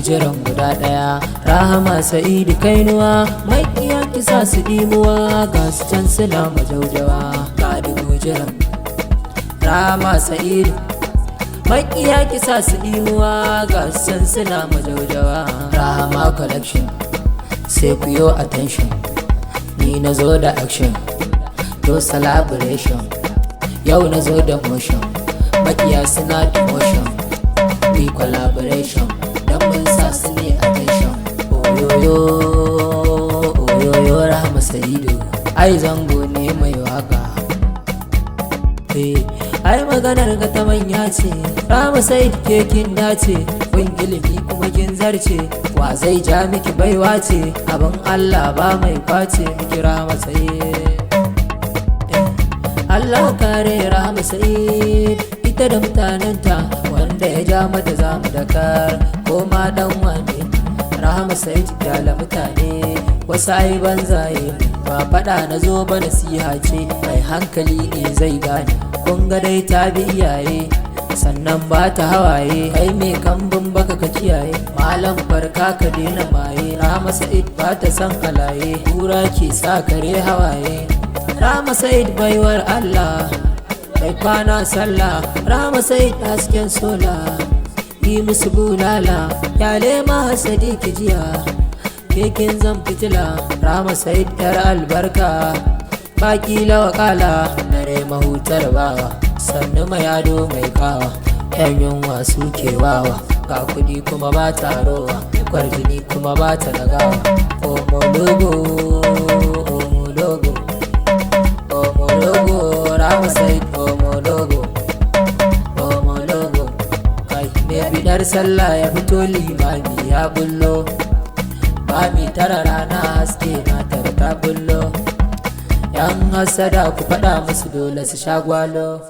jiran guda daya. Rahama Sa'idu Kainuwa makiyan kisa su dimuwa, ga su can suna majaujawa. Ga dubu jiran Rahama Sa'idu makiya kisa su dimuwa, ga su can suna majaujawa. Rahama collection sai ku yo attention, ni na zo da action to celebration. Yau na zo da motion, makiya suna demotion, we collaboration don mun sa su ne attention. Oyoyo oyoyo Rahama Sa'idu, ai zango ne mai waka. Ai maganar ga ta manya ce, Rahama Sa'idu ke kin dace, kun ilimi kuma kin zarce, wa zai ja miki baiwa ce, abin Allah ba mai kwace miki Rahama Sa'idu. Allah kare Rahama Sa'idu ita da mutanenta, wanda ya ja mata zamu dakar ko ma dan wane. Rahama Sa'idu kyala mutane wasu ai banzaye, ba fada na zo ba nasiha ce, mai hankali ne zai gane. Kun ga dai ta bi iyaye sannan ba ta hawaye, kai mai kambun baka ka kiyaye, malam farka ka daina maye. Rahama Sa'idu ba ta san halaye, kura ke sa kare hawaye. Rahama Sa'idu baiwar Allah mai kwana sallah, Rahama Sa'idu hasken sola, yi musu bulala, yale ma hasadi ki jiya, kekin zan fitila. Rahama Sa'idu yar albarka, baki lawakala, dare mahutar bawa, sannu mai ado mai kawa, yan yunwa suke wawa, ga kudi kuma ba ta rowa, kwarjini kuma ba ta dagawa. Omologo omologo omologo Rahama Sa'idu omologo omologo. Kai me bidar sallah ya fito limami ya bullo, mami tara rana haske na tara ta bullo. Yan hasada ku faɗa musu dole su sha gwalo.